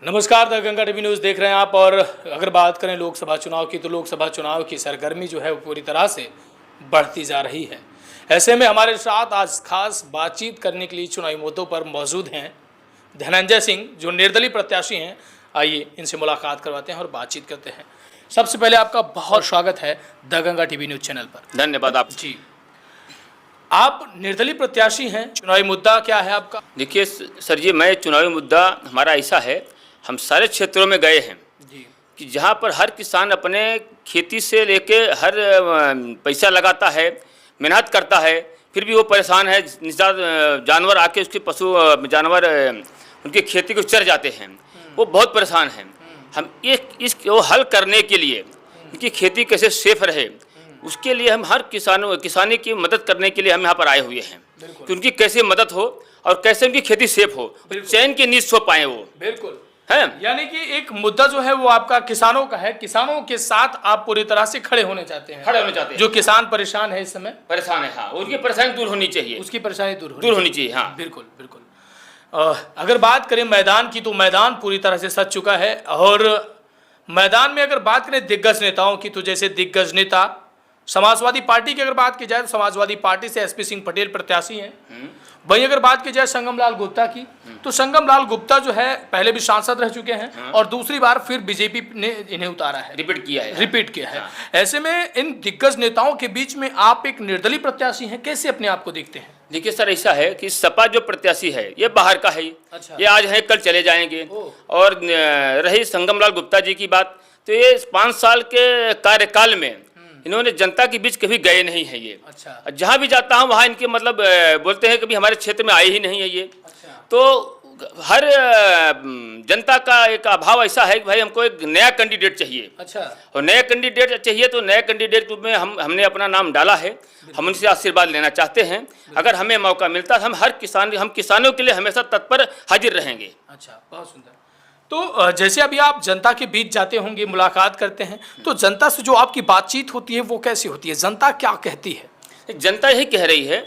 नमस्कार, the Ganga TV news देख रहे हैं आप। और अगर बात करें लोकसभा चुनाव की, तो लोकसभा चुनाव की सरगर्मी जो है वो पूरी तरह से बढ़ती जा रही है। ऐसे में हमारे साथ आज खास बातचीत करने के लिए चुनावी मुद्दों पर मौजूद हैं धनंजय सिंह, जो निर्दलीय प्रत्याशी हैं। आइए इनसे मुलाकात करवाते हैं और बातचीत करते हैं। सबसे पहले आपका बहुत स्वागत है the Ganga TV news channel पर। धन्यवाद आप जी, आप निर्दलीय प्रत्याशी हैं, चुनावी मुद्दा क्या है आपका? देखिए सर जी, मैं चुनावी मुद्दा हमारा ऐसा है, हम सारे क्षेत्रों में गए हैं जी, कि जहाँ पर हर किसान अपने खेती से लेके हर पैसा लगाता है, मेहनत करता है, फिर भी वो परेशान है। जानवर आके उसके पशु जानवर उनकी खेती को चर जाते हैं, वो बहुत परेशान हैं। हम इसको हल करने के लिए, उनकी खेती कैसे सेफ रहे, उसके लिए हम हर किसानी की मदद करने के लिए हम यहाँ पर आए हुए हैं कि उनकी कैसे मदद हो और कैसे उनकी खेती सेफ हो, चैन की नींद सो पाए वो। बिल्कुल है, यानी कि एक मुद्दा जो है वो आपका किसानों का है। किसानों के साथ आप पूरी तरह से खड़े होने चाहते हैं। जो किसान परेशान है, इस समय परेशान है, हाँ, उनकी परेशानी दूर होनी चाहिए, उसकी परेशानी दूर होनी चाहिए। हाँ, बिल्कुल बिल्कुल। अगर बात करें मैदान की, तो मैदान पूरी तरह से सज चुका है। और मैदान में अगर बात करें दिग्गज नेताओं की, तो जैसे दिग्गज नेता समाजवादी पार्टी की अगर बात की जाए तो समाजवादी पार्टी से एसपी सिंह पटेल प्रत्याशी हैं। वहीं अगर बात की जाए संगम लाल गुप्ता की, तो संगम लाल गुप्ता जो है पहले भी सांसद रह चुके हैं और दूसरी बार फिर बीजेपी ने इन्हें उतारा है, रिपीट किया है। ऐसे में इन दिग्गज नेताओं के बीच में आप एक निर्दलीय प्रत्याशी हैं, कैसे अपने आप को देखते हैं? देखिए सर, ऐसा है कि सपा जो प्रत्याशी है ये बाहर का है। अच्छा। ये आज है कल चले जाएंगे। और रही संगम लाल गुप्ता जी की बात, तो ये 5 साल के कार्यकाल में इन्होंने जनता के बीच कभी गए नहीं है ये। अच्छा। जहाँ भी जाता हूँ वहाँ इनके मतलब बोलते हैं कभी हमारे क्षेत्र में आए ही नहीं है ये। अच्छा। तो हर जनता का एक अभाव ऐसा है कि भाई हमको एक नया कैंडिडेट चाहिए। अच्छा। और नया कैंडिडेट चाहिए, तो नया कैंडिडेट में हमने अपना नाम डाला है। हम उनसे आशीर्वाद लेना चाहते हैं। अगर हमें मौका मिलता हम किसानों के लिए हमेशा तत्पर हाजिर रहेंगे। अच्छा, बहुत सुंदर। तो जैसे अभी आप जनता के बीच जाते होंगे, मुलाकात करते हैं, तो जनता से जो आपकी बातचीत होती है वो कैसी होती है? जनता क्या कहती है? जनता यही कह रही है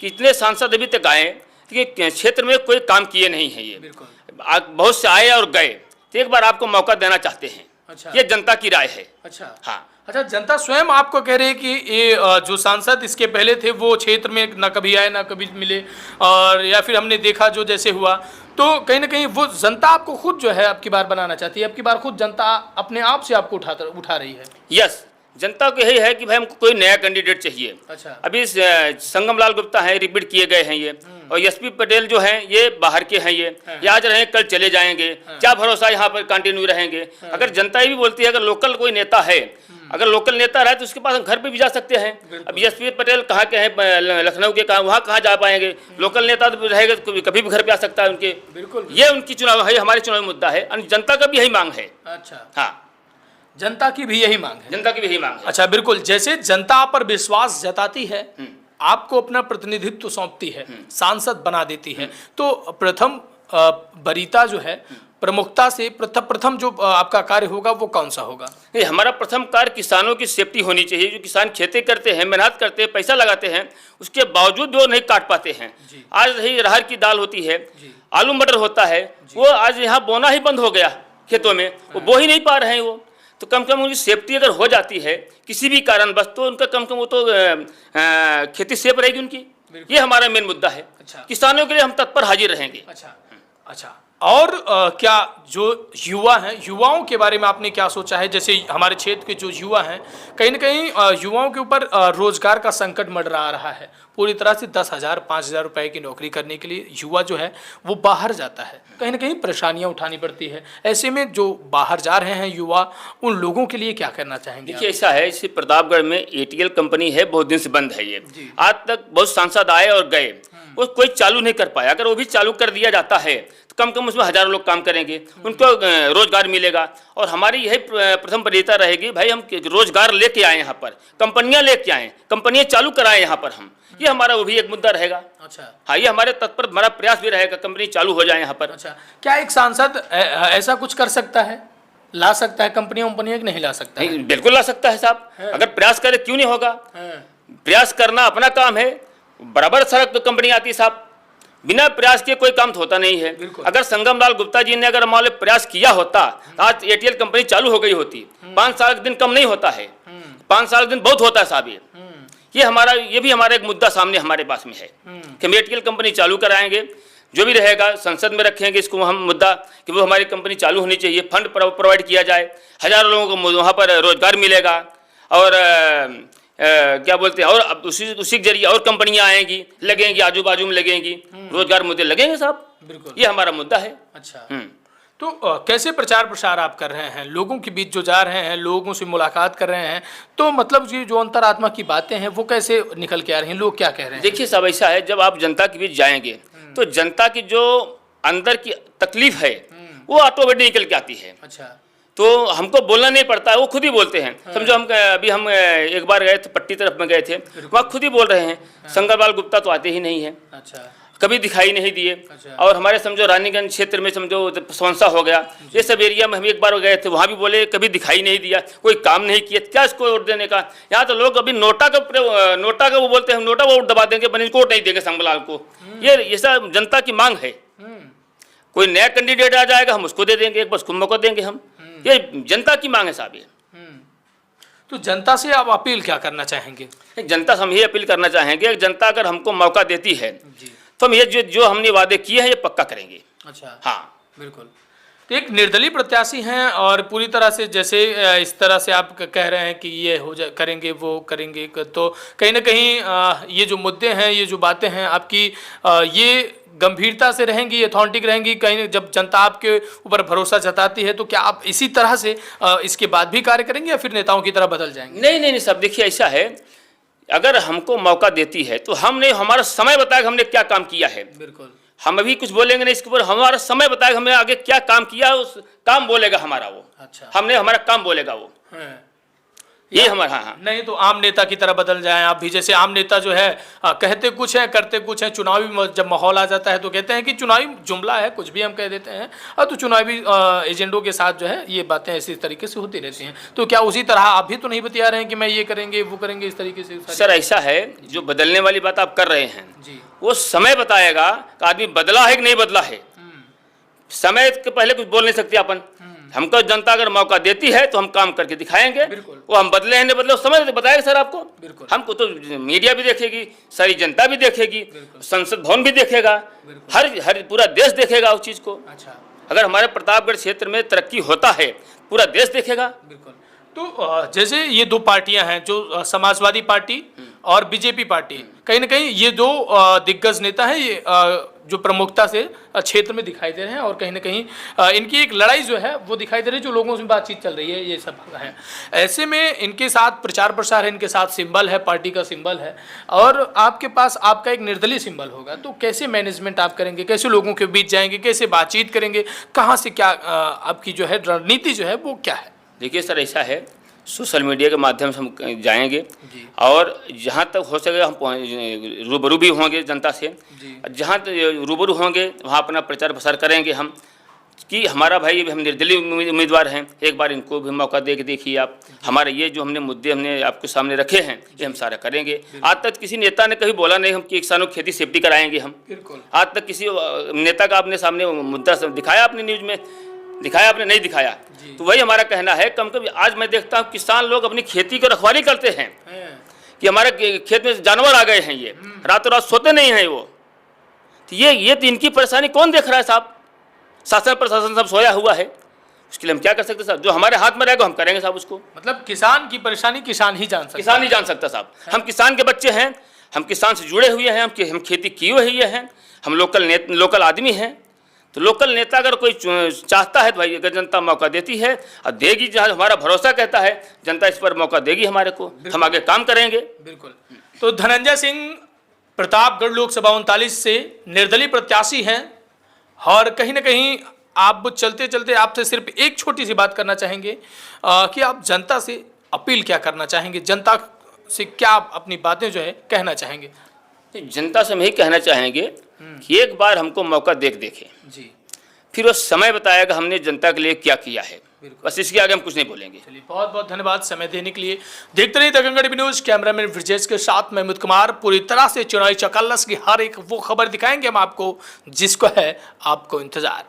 कि इतने सांसद अभी तक आए कि क्षेत्र में कोई काम किए नहीं है ये। बहुत से आए और गए, तो एक बार आपको मौका देना चाहते हैं। अच्छा। ये जनता की राय है। अच्छा। हाँ। अच्छा, जनता स्वयं आपको कह रही है कि ये जो सांसद इसके पहले थे वो क्षेत्र में ना कभी आए ना कभी मिले, और या फिर हमने देखा जो जैसे हुआ, तो कहीं ना कहीं वो जनता आपको खुद जो है अब की बार बनाना चाहती है। अब की बार खुद जनता अपने आप से आपको उठा रही है। यस, जनता को यही है कि भाई हमको कोई नया कैंडिडेट चाहिए। अच्छा। अभी संगम लाल गुप्ता हैं, रिपीट किए गए हैं ये, और एसपी पटेल जो हैं ये बाहर के हैं। ये आज रहे कल चले जाएंगे, क्या भरोसा यहाँ पर कंटिन्यू रहेंगे। अगर जनता ये भी बोलती है अगर लोकल कोई नेता है, अगर लोकल नेता रहे तो उसके पास हम घर पे भी जा सकते हैं। अब एसपी पटेल कहाँ के हैं, लखनऊ के, कहाँ जा पाएंगे। लोकल नेता तो रहेगा तो कभी भी घर पे आ सकता है उनके। बिल्कुल, ये उनकी चुनाव है, हमारे चुनावी मुद्दा है। जनता का भी यही मांग है। अच्छा। हाँ, जनता की भी यही मांग है। जनता की भी यही मांग है। अच्छा, बिल्कुल। जैसे जनता आप पर विश्वास जताती है, आपको अपना प्रतिनिधित्व सौंपती है, सांसद बना देती है, तो प्रथम वरीयता जो है, प्रमुखता से प्रथम जो आपका कार्य होगा वो कौन सा होगा? हमारा प्रथम कार्य किसानों की सेफ्टी होनी चाहिए। जो किसान खेती करते हैं, मेहनत करते हैं, पैसा लगाते हैं, उसके बावजूद वो नहीं काट पाते हैं। आज रही अरहर की दाल होती है, आलू मटर होता है, वो आज यहाँ बोना ही बंद हो गया खेतों में, वो बो ही नहीं पा रहे हैं वो। तो कम से कम उनकी सेफ्टी अगर हो जाती है किसी भी कारण बस, तो उनका कम से कम वो तो खेती सेफ रहेगी उनकी। ये हमारा मेन मुद्दा है। अच्छा। किसानों के लिए हम तत्पर हाजिर रहेंगे। अच्छा। अच्छा, और क्या जो युवा हैं, युवाओं के बारे में आपने क्या सोचा है? जैसे हमारे क्षेत्र के जो युवा हैं, कहीं ना कहीं युवाओं के ऊपर रोजगार का संकट मंडरा आ रहा है। पूरी तरह से 10,000 5,000 रुपए की नौकरी करने के लिए युवा जो है वो बाहर जाता है, कहीं ना कहीं परेशानियां उठानी पड़ती है। ऐसे में जो बाहर जा रहे हैं युवा, उन लोगों के लिए क्या करना चाहेंगे? देखिए ऐसा है, इसी प्रतापगढ़ में एटीएल कंपनी है, बहुत दिन से बंद है ये। आज तक बहुत सांसद आए और गए, वो कोई चालू नहीं कर पाया। अगर वो भी चालू कर दिया जाता है तो कम से कम उसमें हजारों लोग काम करेंगे, उनको रोजगार मिलेगा। और हमारी यही प्रथम वरीयता रहेगी, भाई हम रोजगार लेके आए, यहाँ पर कंपनियां लेके आए, कंपनियां चालू कराएं यहाँ पर हम। ये हमारा वो भी एक मुद्दा रहेगा। अच्छा। हाँ, ये हमारे तत्पर हमारा प्रयास भी रहेगा, कंपनी चालू हो जाए यहाँ पर। अच्छा, क्या एक सांसद ऐसा कुछ कर सकता है, ला सकता है कंपनियां कि नहीं ला सकता है? बिल्कुल ला सकता है साहब, अगर प्रयास करे क्यों नहीं होगा। प्रयास करना अपना काम है। बराबर सड़क कंपनी आती है साहब, बिना प्रयास के कोई काम तो होता नहीं है। बिल्कुल। अगर संगम लाल गुप्ता जी ने अगर मान लो प्रयास किया होता तो आज एटीएल कंपनी चालू हो गई होती। 5 साल का दिन कम नहीं होता है, 5 साल का दिन बहुत होता है साहब। ये भी हमारा एक मुद्दा सामने हमारे पास में है कि हम एटीएल कंपनी चालू कराएंगे, जो भी रहेगा संसद में रखेंगे इसको हम मुद्दा कि वो हमारी कंपनी चालू होनी चाहिए, फंड प्रोवाइड किया जाए, हजारों लोगों को वहाँ पर रोजगार मिलेगा और क्या बोलते हैं, और अब उसी के जरिए और कंपनियां आएंगी, लगेंगी, आजू बाजू में लगेंगी, रोजगार मुद्दे लगेंगे साहब। बिल्कुल, ये हमारा मुद्दा है। अच्छा, तो कैसे प्रचार प्रसार आप कर रहे हैं, लोगों के बीच जो जा रहे हैं, लोगों से मुलाकात कर रहे हैं, तो मतलब ये जो अंतरात्मा की बातें हैं वो कैसे निकल के आ रही हैं, लोग क्या कह रहे हैं? देखिए साहब, ऐसा है जब आप जनता के बीच जाएंगे तो जनता की जो अंदर की तकलीफ है वो ऑटोमेटिक निकल के आती है। अच्छा, तो हमको बोलना नहीं पड़ता है, वो खुद ही बोलते हैं। समझो हम एक बार गए थे, पट्टी तरफ में गए थे, वहाँ खुद ही बोल रहे हैं संगम लाल गुप्ता तो आते ही नहीं है। अच्छा, कभी दिखाई नहीं दिए। अच्छा। और हमारे समझो रानीगंज क्षेत्र में समझो सौंसा हो गया, ये सब एरिया में हम एक बार गए थे, वहाँ भी बोले कभी दिखाई नहीं दिया, कोई काम नहीं किया, क्या इसको वोट देने का। यहाँ तो लोग अभी नोटा का वो बोलते हैं, नोटा वोट दबा देंगे, बने वोट नहीं देंगे संगमलाल को। ये सब जनता की मांग है। कोई नया कैंडिडेट आ जाएगा हम उसको दे देंगे, एक बस को मौका देंगे हम, ये जनता की मांग है साहब। ये तो जनता से आप अपील क्या करना चाहेंगे? जनता से हम ये अपील करना चाहेंगे, जनता अगर हमको मौका देती है जी, तो हम ये जो हमने वादे किए हैं ये पक्का करेंगे। अच्छा, हाँ, बिल्कुल। तो एक निर्दलीय प्रत्याशी हैं और पूरी तरह से जैसे इस तरह से आप कह रहे हैं कि ये हो जा करेंगे वो करेंगे, तो कहीं ना कहीं ये जो मुद्दे हैं, ये जो बातें हैं आपकी, ये गंभीरता से रहेंगी, अथॉन्टिक रहेंगी। कहीं जब जनता आपके ऊपर भरोसा जताती है तो क्या आप इसी तरह से इसके बाद भी कार्य करेंगे या फिर नेताओं की तरह बदल जाएंगे? नहीं सब देखिए ऐसा है, अगर हमको मौका देती है तो हमने हमारा समय बताया हमने क्या काम किया है। बिल्कुल, हम अभी कुछ बोलेंगे नहीं इसके ऊपर, हमारा समय बताएगा हमने आगे क्या काम किया, उस काम बोलेगा हमारा वो। अच्छा, हमने हमारा काम बोलेगा वो। ये हमारा। हाँ, नहीं तो आम नेता की तरह बदल जाएं आप भी। जैसे आम नेता जो है कहते कुछ है करते कुछ है, चुनावी जब माहौल आ जाता है तो कहते हैं कि चुनावी जुमला है, कुछ भी हम कह देते हैं, और तो चुनावी एजेंडों के साथ जो है ये बातें इसी तरीके से होती रहती हैं। तो क्या उसी तरह आप भी तो नहीं बता रहे हैं कि मैं ये करेंगे वो करेंगे इस तरीके से? सर ऐसा है, जो बदलने वाली बात आप कर रहे हैं जी, वो समय बताएगा कि आदमी बदला है कि नहीं बदला है। समय के पहले कुछ बोल नहीं सकते अपन। हमको जनता अगर मौका देती है तो हम काम करके दिखाएंगे। वो हम बदले हैं नहीं बदले समय बताएगा सर आपको। हमको तो मीडिया भी देखेगी, सारी जनता भी देखेगी, संसद भवन भी देखेगा, हर पूरा देश देखेगा उस चीज को। अच्छा, अगर हमारे प्रतापगढ़ क्षेत्र में तरक्की होता है पूरा देश देखेगा। बिल्कुल। तो जैसे ये दो पार्टियां हैं, जो समाजवादी पार्टी और बीजेपी पार्टी, कहीं ना कहीं ये दो दिग्गज नेता हैं, ये जो प्रमुखता से क्षेत्र में दिखाई दे रहे हैं, और कहीं ना कहीं इनकी एक लड़ाई जो है वो दिखाई दे रही है, जो लोगों से बातचीत चल रही है, ये सब है। ऐसे में इनके साथ प्रचार प्रसार है, इनके साथ सिंबल है, पार्टी का सिंबल है, और आपके पास आपका एक निर्दलीय सिंबल होगा। तो कैसे मैनेजमेंट आप करेंगे, कैसे लोगों के बीच जाएंगे, कैसे बातचीत करेंगे, कहाँ से क्या आपकी जो है रणनीति जो है वो क्या है? देखिए सर ऐसा है, सोशल मीडिया के माध्यम से हम जाएंगे और जहाँ तक हो सके हम रूबरू भी होंगे जनता से। जहाँ रूबरू होंगे वहाँ अपना प्रचार प्रसार करेंगे हम कि हमारा भाई हम निर्दलीय उम्मीदवार हैं, एक बार इनको भी मौका दे के देखिए आप। हमारे ये जो हमने मुद्दे हमने आपके सामने रखे हैं ये हम सारा करेंगे। आज तक किसी नेता ने कभी बोला नहीं हम कि किसानों की खेती सेफ्टी कराएंगे हम। आज तक किसी नेता का आपने सामने मुद्दा दिखाया, आपने न्यूज में दिखाया, आपने नहीं दिखाया। तो वही हमारा कहना है, कम कभी आज मैं देखता हूँ किसान लोग अपनी खेती की रखवाली करते हैं कि हमारे खेत में जानवर आ गए हैं, ये रातों रात सोते नहीं हैं वो। तो ये तो इनकी परेशानी कौन देख रहा है साहब? शासन प्रशासन सब सोया हुआ है, उसके लिए हम क्या कर सकते साहब? जो हमारे हाथ में रहेगा हम करेंगे साहब उसको। मतलब किसान की परेशानी किसान ही जान सकता, किसान ही जान सकता साहब। हम किसान के बच्चे हैं, हम किसान से जुड़े हुए हैं, हम खेती किए हुए हैं, हम लोकल आदमी हैं। तो लोकल नेता अगर कोई चाहता है तो भाई अगर जनता मौका देती है और देगी, जहाँ हमारा भरोसा कहता है जनता इस पर मौका देगी हमारे को, हम आगे काम करेंगे। बिल्कुल। तो धनंजय सिंह प्रतापगढ़ लोकसभा 39 से निर्दलीय प्रत्याशी हैं, और कहीं ना कहीं आप चलते चलते आपसे सिर्फ एक छोटी सी बात करना चाहेंगे कि आप जनता से अपील क्या करना चाहेंगे, जनता से क्या आप अपनी बातें जो है कहना चाहेंगे? जनता से हम यही कहना चाहेंगे कि एक बार हमको मौका देखें जी, फिर वो समय बताएगा हमने जनता के लिए क्या किया है। बस इसके आगे हम कुछ नहीं बोलेंगे। चलिए, बहुत बहुत धन्यवाद समय देने के लिए। देखते रहिए दंगल टीवी न्यूज। कैमरामैन ब्रिजेश के साथ महमूद कुमार। पूरी तरह से चुनावी चकल्लस की हर एक वो खबर दिखाएंगे हम आपको जिसको है आपको इंतजार।